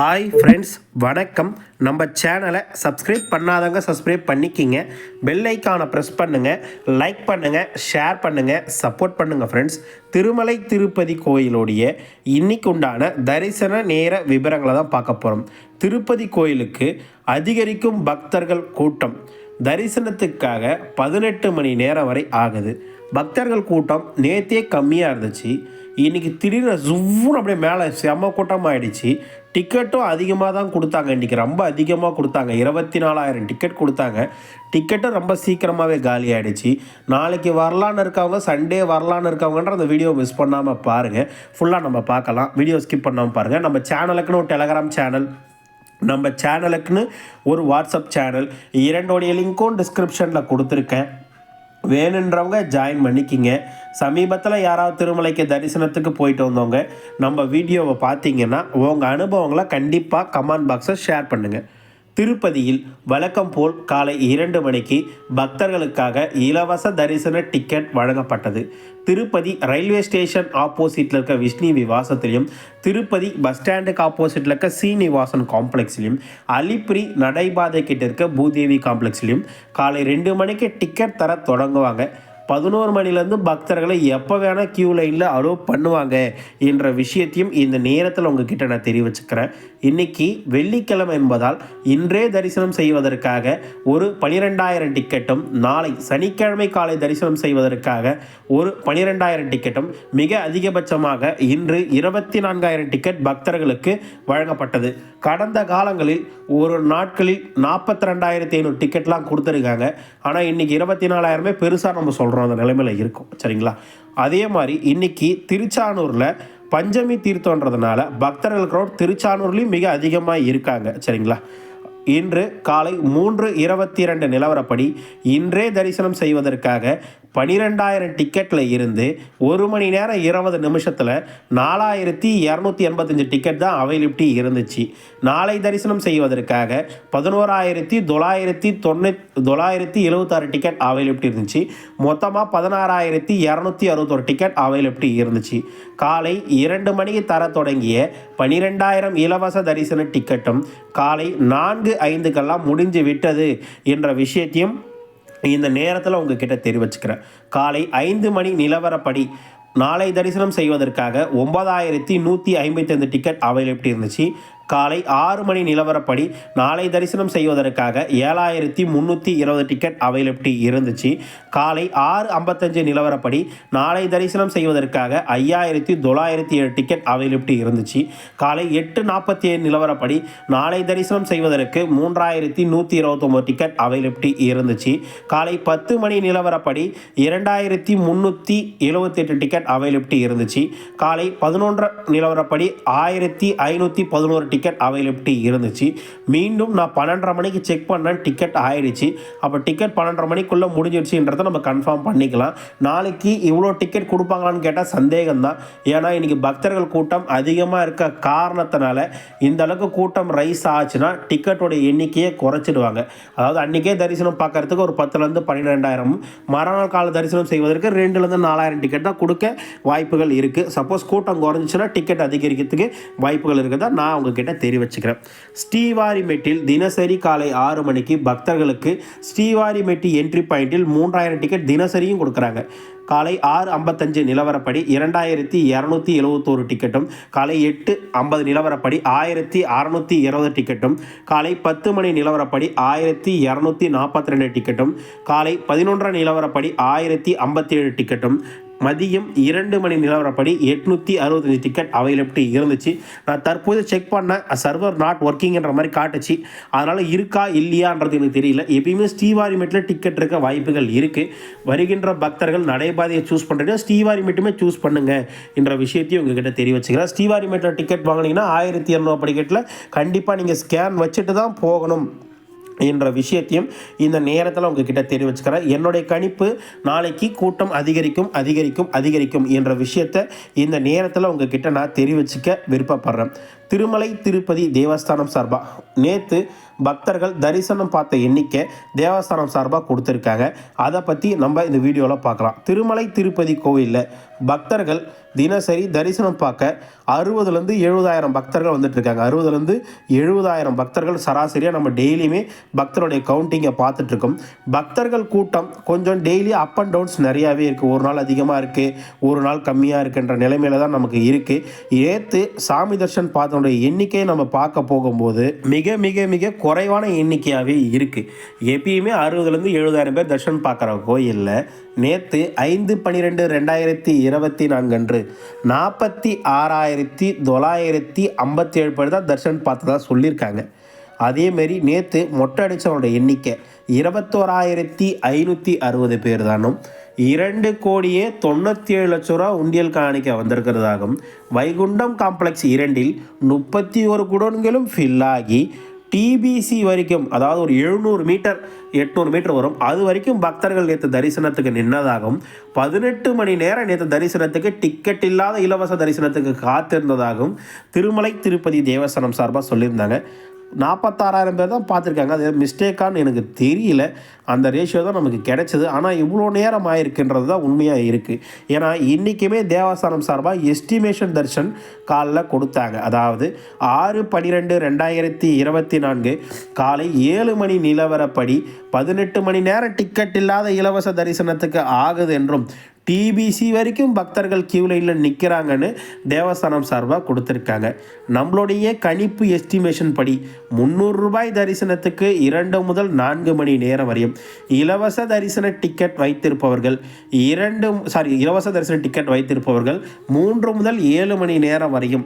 Hi friends, வணக்கம். நம்ம சேனலை சப்ஸ்கிரைப் பண்ணாதவங்க சப்ஸ்கிரைப் பண்ணிக்கிங்க. பெல் ஐக்கானை ப்ரெஸ் பண்ணுங்கள், லைக் பண்ணுங்கள், ஷேர் பண்ணுங்கள், சப்போர்ட் பண்ணுங்கள் ஃப்ரெண்ட்ஸ். திருமலை திருப்பதி கோயிலுடைய இன்னைக்கு உண்டான தரிசன நேர விவரங்களை தான் பார்க்க போகிறோம். திருப்பதி கோயிலுக்கு அதிகரிக்கும் பக்தர்கள் கூட்டம். தரிசனத்துக்காக 18 மணி நேரம் வரை ஆகுது. பக்தர்கள் கூட்டம் நேற்றே கம்மியாக இருந்துச்சு. இன்றைக்கி திடீர்னு ஜுவ்வுன்னு அப்படியே மேலே செம்ம கூட்டமாக ஆகிடுச்சு. டிக்கெட்டும் அதிகமாக தான் கொடுத்தாங்க. இன்றைக்கி ரொம்ப அதிகமாக கொடுத்தாங்க. 24,000 டிக்கெட் கொடுத்தாங்க. டிக்கெட்டும் ரொம்ப சீக்கிரமாகவே காலி ஆகிடுச்சு. நாளைக்கு வரலான்னு இருக்கவங்க, சண்டே வரலான்னு இருக்கவங்கன்ற அந்த வீடியோ மிஸ் பண்ணாமல் பாருங்கள். ஃபுல்லாக நம்ம பார்க்கலாம். வீடியோ ஸ்கிப் பண்ணாமல் பாருங்கள். நம்ம சேனலுக்குன்னு ஒரு டெலகிராம் சேனல், நம்ம சேனலுக்குன்னு ஒரு வாட்ஸ்அப் சேனல், இரண்டோடைய லிங்க்கும் டிஸ்கிரிப்ஷனில் கொடுத்துருக்கேன். வேணுன்றவங்க ஜாயின் பண்ணிக்கிங்க. சமீபத்தில் யாராவது திருமலைக்கு தரிசனத்துக்கு போயிட்டு வந்தவங்க நம்ம வீடியோவை பார்த்தீங்கன்னா உங்கள் அனுபவங்களை கண்டிப்பாக கமெண்ட் பாக்ஸில் ஷேர் பண்ணுங்கள். திருப்பதியில் வழக்கம் போல் காலை 2 மணிக்கு பக்தர்களுக்காக இலவச தரிசன டிக்கெட் வழங்கப்பட்டது. திருப்பதி ரயில்வே ஸ்டேஷன் ஆப்போசிட்டில் இருக்க விஷ்ணு விவாசத்திலையும், திருப்பதி பஸ் ஸ்டாண்டுக்கு ஆப்போசிட்டில் இருக்க சீனிவாசன் காம்ப்ளெக்ஸ்லையும், அலிப்ரி நடைபாதை கிட்ட இருக்க பூதேவி காம்ப்ளெக்ஸ்லையும் காலை 2 மணிக்கு டிக்கெட் தர தொடங்குவாங்க. 11 மணிலேருந்து பக்தர்களை எப்போ வேணால் க்யூ லைனில் அலோவ் பண்ணுவாங்க என்ற விஷயத்தையும் இந்த நேரத்தில் உங்ககிட்ட நான் தெரிவிச்சுக்கிறேன். இன்றைக்கி வெள்ளிக்கிழமை என்பதால் இன்றே தரிசனம் செய்வதற்காக ஒரு 12,000 டிக்கெட்டும், நாளை சனிக்கிழமை காலை தரிசனம் செய்வதற்காக ஒரு 12,000 டிக்கெட்டும், மிக அதிகபட்சமாக இன்று 24,000 டிக்கெட் பக்தர்களுக்கு வழங்கப்பட்டது. கடந்த காலங்களில் ஒரு நாட்களில் 42,500 டிக்கெட்லாம் கொடுத்துருக்காங்க. ஆனால் இன்றைக்கி 24,000 பெருசாக நம்ம சொல்கிறோம், அந்த நிலைமையில் இருக்கும். சரிங்களா? அதே மாதிரி இன்றைக்கி திருச்சானூரில் பஞ்சமி தீர்த்தன்றதுனால பக்தர்கள் க்ரௌட் திருச்சானூர்லேயும் மிக அதிகமாக இருக்காங்க. சரிங்களா? இன்று காலை 3:22 நிலவரப்படி இன்றே தரிசனம் செய்வதற்காக 12,000 டிக்கெட்டில் இருந்து 1 மணி நேரம் 20 நிமிஷத்தில் 4,285 டிக்கெட் தான் அவைலபிலிட்டி இருந்துச்சு. நாளை தரிசனம் செய்வதற்காக 11,976 டிக்கெட் அவைலபிலிட்டி இருந்துச்சு. மொத்தமாக 16,261 டிக்கெட் அவைலபிலிட்டி இருந்துச்சு. காலை 2 மணிக்கு தர தொடங்கிய 12,000 இலவச தரிசன டிக்கெட்டும் காலை 4:05 முடிஞ்சு விட்டது என்ற விஷயத்தையும் இந்த நேரத்தில் உங்ககிட்ட தெரிவிச்சுக்கிறேன். காலை 5 மணி நிலவரப்படி நாளை தரிசனம் செய்வதற்காக 9,155 டிக்கெட் அவைலபிலிட்டி இருந்துச்சு. காலை 6 மணி நிலவரப்படி நாளை தரிசனம் செய்வதற்காக 7,320 டிக்கெட் அவைலபிலிட்டி இருந்துச்சு. காலை 6:55 நிலவரப்படி நாளை தரிசனம் செய்வதற்காக 5,907 டிக்கெட் அவைலபிலிட்டி இருந்துச்சு. காலை 8:47 நிலவரப்படி நாளை தரிசனம் செய்வதற்கு 3,129 டிக்கெட் அவைலபிலிட்டி இருந்துச்சு. காலை 10 மணி நிலவரப்படி 2,378 டிக்கெட் அவைலபிலிட்டி இருந்துச்சு. காலை 11 நிலவரப்படி 1,511 டிக்கெட் அவைலபிலிட்டி இருந்துச்சு. மீண்டும் நான் 12:30 மணிக்கு செக் பண்ணேன், டிக்கெட் ஆயிடுச்சு. அப்போ டிக்கெட் 12:30 மணிக்குள்ளே முடிஞ்சிடுச்சுன்றதை நம்ம கன்ஃபார்ம் பண்ணிக்கலாம். நாளைக்கு இவ்வளோ டிக்கெட் கொடுப்பாங்களான்னு கேட்டால் சந்தேகம்தான். ஏன்னா இன்றைக்கி பக்தர்கள் கூட்டம் அதிகமாக இருக்க காரணத்தினால இந்த அளவுக்கு கூட்டம் ரைஸ் ஆச்சுன்னா டிக்கெட்டோட எண்ணிக்கையை குறைச்சிடுவாங்க. அதாவது அன்றைக்கே தரிசனம் பார்க்கறதுக்கு ஒரு 10,000 12,000, மறுநாள் கால தரிசனம் செய்வதற்கு 2,000-4,000 டிக்கெட் தான் கொடுக்க வாய்ப்புகள் இருக்குது. சப்போஸ் கூட்டம் குறைஞ்சிச்சுன்னா டிக்கெட் அதிகரிக்கிறதுக்கு வாய்ப்புகள் இருக்குதா நான் உங்ககிட்ட தெரிவிச்சுக்கிறேன். ஸ்ரீவாரிமெட்டில் தினசரி காலை 6 மணிக்கு பக்தர்களுக்கு ஸ்ரீவாரிமெட்டி என்ட்ரி பாயிண்டில் 3,000 டிக்கெட் தினசரியும் கொடுக்குறாங்க. காலை 6:55 நிலவரப்படி 2,271 டிக்கெட்டும், காலை 8:50 நிலவரப்படி 1,620 டிக்கெட்டும், காலை 10 மணி நிலவரப்படி 1,242 டிக்கெட்டும், காலை 11 நிலவரப்படி 1,057 டிக்கெட்டும், மதியம் 2 மணி நிலவரப்படி 865 டிக்கெட் அவைலபிலிட்டி இருந்துச்சு. நான் தற்போது செக் பண்ண சர்வர் நாட் ஒர்க்கிங்ன்ற மாதிரி காட்டுச்சு. அதனால் இருக்கா இல்லையான்றது எனக்கு தெரியல. எப்பயுமே ஸ்ரீவாரிமெட்டில் டிக்கெட் இருக்க வாய்ப்புகள் இருக்குது. வருகின்ற பக்தர்கள் நடைபாதையை சூஸ் பண்ணுறது ஸ்ரீவாரிமெட்டுமே சூஸ் பண்ணுங்க என்ற விஷயத்தையும் உங்ககிட்ட தெரிவிச்சுக்கிறேன். ஸ்ரீவாரிமெட்டில் டிக்கெட் வாங்கினீங்கன்னா 1,200 டிக்கெட்டில் கண்டிப்பாக நீங்கள் ஸ்கேன் வச்சுட்டு தான் போகணும் என்ற விஷயத்தையும் இந்த நேரத்தில் உங்ககிட்ட தெரிவிச்சுக்கிறேன். என்னுடைய கணிப்பு நாளைக்கு கூட்டம் அதிகரிக்கும் என்ற விஷயத்தை இந்த நேரத்தில் உங்ககிட்ட நான் தெரிவிச்சுக்க விருப்பப்படுறேன். திருமலை திருப்பதி தேவஸ்தானம் சார்பாக நேற்று பக்தர்கள் தரிசனம் பார்த்த எண்ணிக்கை தேவஸ்தானம் சார்பாக கொடுத்துருக்காங்க. அதை பற்றி நம்ம இந்த வீடியோவில் பார்க்கலாம். திருமலை திருப்பதி கோவிலில் பக்தர்கள் தினசரி தரிசனம் பார்க்க 60,000 70,000 பக்தர்கள் வந்துட்டுருக்காங்க. 60,000 70,000 பக்தர்கள் சராசரியாக நம்ம டெய்லியுமே பக்தருடைய கவுண்டிங்கை பார்த்துட்ருக்கோம். பக்தர்கள் கூட்டம் கொஞ்சம் டெய்லி அப் அண்ட் டவுன்ஸ் நிறையாவே இருக்குது. ஒரு நாள் அதிகமாக இருக்குது, ஒரு நாள் கம்மியாக இருக்குன்ற நிலைமையில தான் நமக்கு இருக்குது. நேற்று சாமி தர்ஷன் பார்த்தோடைய எண்ணிக்கையை நம்ம பார்க்க போகும்போது மிக மிக மிக குறைவான எண்ணிக்கையாகவே இருக்குது. எப்பயுமே 60,000 70,000 பேர் தர்ஷன் பார்க்குற கோயிலில் நேற்று 5/12/2024 அன்று 46,957 பேர் தான் தர்ஷன் பார்த்ததா சொல்லியிருக்காங்க. அதேமாரி நேற்று மொட்டை அடித்தவனோட எண்ணிக்கை 21,560 பேர் தானும் 2,97,00,000 உண்டியல் காணிக்க வந்திருக்கிறதாகவும் வைகுண்டம் காம்ப்ளெக்ஸ் 2இல் 31 குடோன்களும் ஃபில்லாகி டிபிசி வரைக்கும், அதாவது ஒரு 700 மீட்டர் 800 மீட்டர் வரும், அது வரைக்கும் பக்தர்கள் நேற்று தரிசனத்துக்கு நின்னதாகவும் 18 மணி நேரம் நேற்று தரிசனத்துக்கு டிக்கெட் இல்லாத இலவச தரிசனத்துக்கு காத்திருந்ததாகவும் திருமலை திருப்பதி தேவஸ்தானம் சார்பாக சொல்லியிருந்தாங்க. 46,000 பேர் தான் பார்த்துருக்காங்க. அது மிஸ்டேக்கான்னு எனக்கு தெரியல. அந்த ரேஷியோ தான் நமக்கு கிடைச்சது. ஆனால் இவ்வளோ நேரம் ஆயிருக்குன்றது தான் உண்மையாக இருக்குது. ஏன்னா இன்றைக்குமே தேவஸ்தானம் சார்பாக எஸ்டிமேஷன் தர்ஷன் காலைல கொடுத்தாங்க. அதாவது 6/12/2024 காலை 7 மணி நிலவரப்படி 18 மணி நேரம் டிக்கெட் இல்லாத இலவச தரிசனத்துக்கு ஆகுது என்றும் டிபிசி வரைக்கும் பக்தர்கள் கியூ லைனில் நிற்கிறாங்கன்னு தேவஸ்தானம் சார்பாக கொடுத்துருக்காங்க. நம்மளுடைய கணிப்பு எஸ்டிமேஷன் படி 300 ரூபாய் தரிசனத்துக்கு 2 முதல் 4 மணி நேரம் வரையும் இலவச தரிசன டிக்கெட் வைத்திருப்பவர்கள் 3 முதல் 7 மணி நேரம் வரையும்,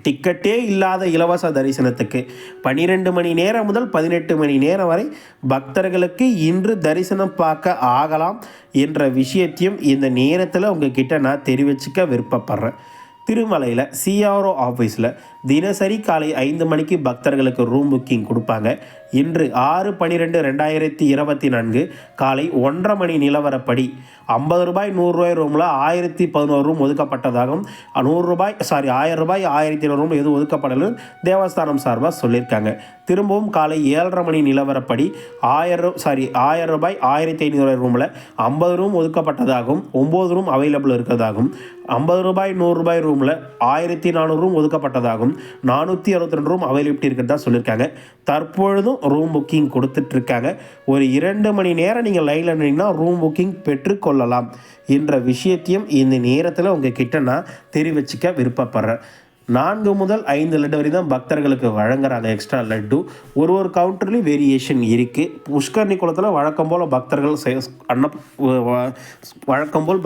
டிக்கெட்டே இல்லாத இலவச தரிசனத்துக்கு 12 மணி நேரம் முதல் 18 மணி நேரம் வரை பக்தர்களுக்கு இன்று தரிசனம் பார்க்க ஆகலாம் என்ற விஷயத்தையும் இந்த நேரத்தில் உங்ககிட்ட நான் தெரிவிச்சுக்க விருப்பப்படுறேன். திருமலையில் சிஆர்ஓ ஆஃபீஸில் தினசரி காலை 5 மணிக்கு பக்தர்களுக்கு ரூம் புக்கிங் கொடுப்பாங்க. இன்று 6/12/2024 காலை 1:30 மணி நிலவரப்படி 50 ரூபாய் 100 ரூபாய் ரூமில் 1011 ரூம் ஒதுக்கப்பட்டதாகவும் 1000 ரூபாய் 1100 ரூம் எதுவும் ஒதுக்கப்படலன்னு தேவஸ்தானம் சார்பாக சொல்லியிருக்காங்க. திரும்பவும் காலை 7:30 மணி நிலவரப்படி 1000 ரூபாய் 1500 ரூமில் 50 ரூம் ஒதுக்கப்பட்டதாகவும் 9 ரூம் அவைலபிள் இருக்கிறதாகவும் 50 ரூபாய் 100 ரூபாய் ரூமில் 1400 ரூம் ஒதுக்கப்பட்டதாகவும் 462 ரூம் அவைலபிலிட்டி இருக்கிறதா சொல்லியிருக்காங்க. தற்பொழுதும் ரூம் புக்கிங் கொடுத்துட்ருக்காங்க. ஒரு 2 மணி நேரம் நீங்கள் லைனில் நின்றீங்கன்னா ரூம் புக்கிங் பெற்றுக்கொள்ளலாம் என்ற விஷயத்தையும் இந்த நேரத்தில் உங்ககிட்ட நான் தெரிவிச்சுக்க விருப்பப்படுறேன். 4 முதல் 5 லட்டு வரை தான் பக்தர்களுக்கு வழங்குறாங்க எக்ஸ்ட்ரா லட்டு. ஒரு கவுண்டர்லேயும் வேரியேஷன் இருக்குது. புஷ்கரணி குளத்தில் வழக்கம் போல்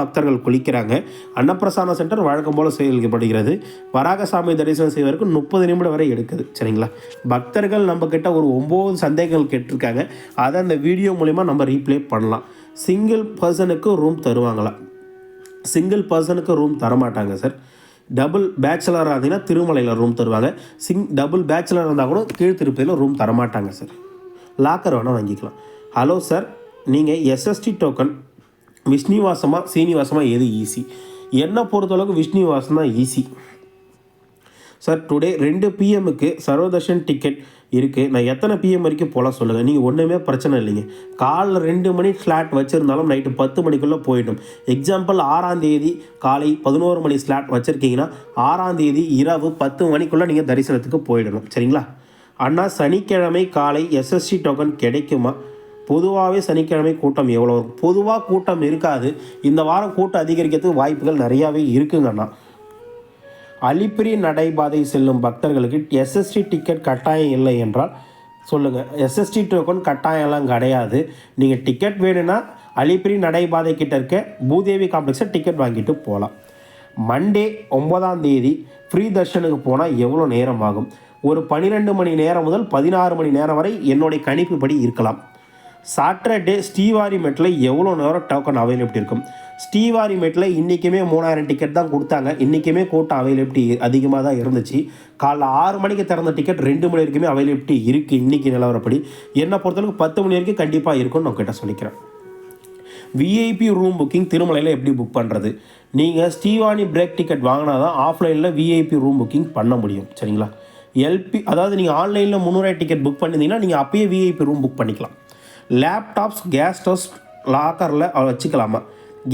பக்தர்கள் குளிக்கிறாங்க. அன்னப்பிரசான சென்டர் வழக்கம் போல் செயல்படுகிறது. வராகசாமி தரிசனம் செய்வதற்கு 30 நிமிடம் வரை எடுக்குது. சரிங்களா? பக்தர்கள் நம்மக்கிட்ட ஒரு 9 சந்தேகங்கள் கேட்டிருக்காங்க. அதை அந்த வீடியோ மூலிமா நம்ம ரீப்ளே பண்ணலாம். சிங்கிள் பர்சனுக்கு ரூம் தருவாங்களா? சிங்கிள் பர்சனுக்கு ரூம் தரமாட்டாங்க சார். டபுள் பேச்சுலராக இருந்தீங்கன்னா திருமலையில் ரூம் தருவாங்க. டபுள் பேச்சுலர் இருந்தால் கூட கீழ்த்திருப்பதியில் ரூம் தரமாட்டாங்க சார். லாக்கர் வேணால் வாங்கிக்கலாம். ஹலோ சார், நீங்கள் எஸ்எஸ்டி டோக்கன் விஷ்ணுவாசமாக சீனிவாசமாக எது ஈஸி? என்னை பொறுத்தளவுக்கு விஷ்ணுவாசம் தான் easy sir. Today 2 PM Sarvadarshan ticket இருக்குது. நான் எத்தனை PM வரைக்கும் போகலாம் சொல்லுங்கள். நீங்கள் ஒன்றுமே பிரச்சனை இல்லைங்க. காலைல 2 மணி ஸ்லாட் வச்சுருந்தாலும் நைட்டு 10 மணிக்குள்ளே போயிடும். எக்ஸாம்பிள் 6ஆம் தேதி காலை 11 மணி ஸ்லாட் வச்சுருக்கீங்கன்னா 6ஆம் தேதி இரவு 10 மணிக்குள்ளே நீங்கள் தரிசனத்துக்கு போயிடணும். சரிங்களா? அண்ணா, சனிக்கிழமை காலை எஸ்எஸ்டி டோக்கன் கிடைக்குமா? பொதுவாகவே சனிக்கிழமை கூட்டம் எவ்வளோ இருக்கும்? பொதுவாக கூட்டம் இருக்காது. இந்த வாரம் கூட்டம் அதிகரிக்கிறதுக்கு வாய்ப்புகள் நிறையாவே இருக்குங்கண்ணா. அலிப்பிரி நடைபாதை செல்லும் பக்தர்களுக்கு எஸ்எஸ்டி டிக்கெட் கட்டாயம் இல்லை என்றால் சொல்லுங்கள். எஸ்எஸ்டி டோக்கன் கட்டாயம்லாம் கிடையாது. நீங்கள் டிக்கெட் வேணும்னா அலிப்பிரி நடைபாதை கிட்ட இருக்க பூதேவி காம்ப்ளெக்ஸில் டிக்கெட் வாங்கிட்டு போகலாம். மண்டே 9ஆம் தேதி ஃப்ரீ தர்ஷனுக்கு போனால் எவ்வளோ நேரம் ஆகும்? ஒரு 12 மணி நேரம் முதல் 16 மணி நேரம் வரை என்னுடைய கணிப்புப்படி இருக்கலாம். சாட்டர்டே ஸ்ரீவாரிமேட்டில் எவ்வளோ நேரம் டோக்கன் அவைலபிலிட்டி இருக்கும்? ஸ்ரீவாரிமேட்டில் இன்றைக்குமே 3000 டிக்கெட் தான் கொடுத்தாங்க. இன்றைக்குமே கூட்டம் அவைலபிலிட்டி அதிகமாக தான் இருந்துச்சு. காலைல 6 மணிக்கு திறந்த டிக்கெட் 2 மணி வரைக்குமே அவைலபிலிட்டி இருக்குது. இன்றைக்கி நிலவரப்படி என்னை பொறுத்தளவுக்கு 10 மணி வரைக்கும் கண்டிப்பாக இருக்கும்னு நான் கிட்ட சொல்லிக்கிறேன். விஐபி ரூம் புக்கிங் திருமலையில் எப்படி புக் பண்ணுறது? நீங்கள் ஸ்ரீவாணி பிரேக் டிக்கெட் வாங்கினா தான் ஆஃப்லைனில் விஐபி ரூம் புக்கிங் பண்ண முடியும். சரிங்களா? அதாவது நீங்கள் ஆன்லைனில் 300 டிக்கெட் புக் பண்ணியிருந்தீங்கன்னா நீங்கள் அப்பயே விஐபி ரூம் புக் பண்ணிக்கலாம். லேப்டாப்ஸ் கேஸ் ஸ்டவ்ஸ் லாக்கரில் வச்சுக்கலாமா?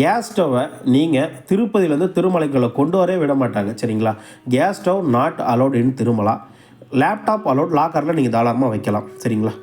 கேஸ் ஸ்டவ்வை நீங்கள் திருப்பதியிலேருந்து திருமலைக்குள்ளே கொண்டு வரவே விட மாட்டாங்க சரிங்களா. Gas stove not allowed in Tirumala. Laptop allowed, லாக்கரில் நீங்கள் தாராளமாக வைக்கலாம் சரிங்களா.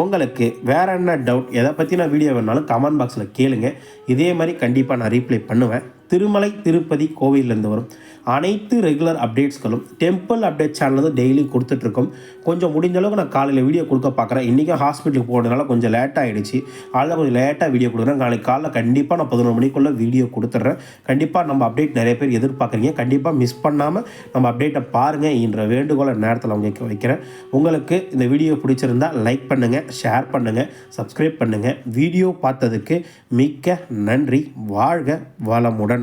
உங்களுக்கு வேறு என்ன டவுட், எதை பற்றி நான் வீடியோ வேணாலும் கமெண்ட் பாக்ஸில் கேளுங்க. இதே மாதிரி கண்டிப்பாக நான் ரீப்ளை பண்ணுவேன். திருமலை திருப்பதி கோவிலேருந்து வரும் அனைத்து ரெகுலர் அப்டேட்ஸ்களும் டெம்பிள் அப்டேட் சேனல் வந்து டெய்லி கொடுத்துட்ருக்கோம். கொஞ்சம் முடிஞ்ச அளவுக்கு நான் காலையில் வீடியோ கொடுக்க பார்க்குறேன். இன்றைக்கி ஹாஸ்பிட்டலுக்கு போனதுனால கொஞ்சம் லேட்டாக ஆகிடுச்சு. அதில் கொஞ்சம் லேட்டாக வீடியோ கொடுக்குறேன். நாளைக்கு காலைல கண்டிப்பாக நான் 11 மணிக்குள்ளே வீடியோ கொடுத்துட்றேன். கண்டிப்பாக நம்ம அப்டேட் நிறைய பேர் எதிர்பார்க்குறீங்க. கண்டிப்பாக மிஸ் பண்ணாமல் நம்ம அப்டேட்டை பாருங்கள் என்ற வேண்டுகோளை நேரத்தில் அவங்க வைக்கிறேன். உங்களுக்கு இந்த வீடியோ பிடிச்சிருந்தால் லைக் பண்ணுங்கள், ஷேர் பண்ணுங்கள், சப்ஸ்கிரைப் பண்ணுங்கள். வீடியோ பார்த்ததுக்கு மிக்க நன்றி. வாழ்க வளமுடன்.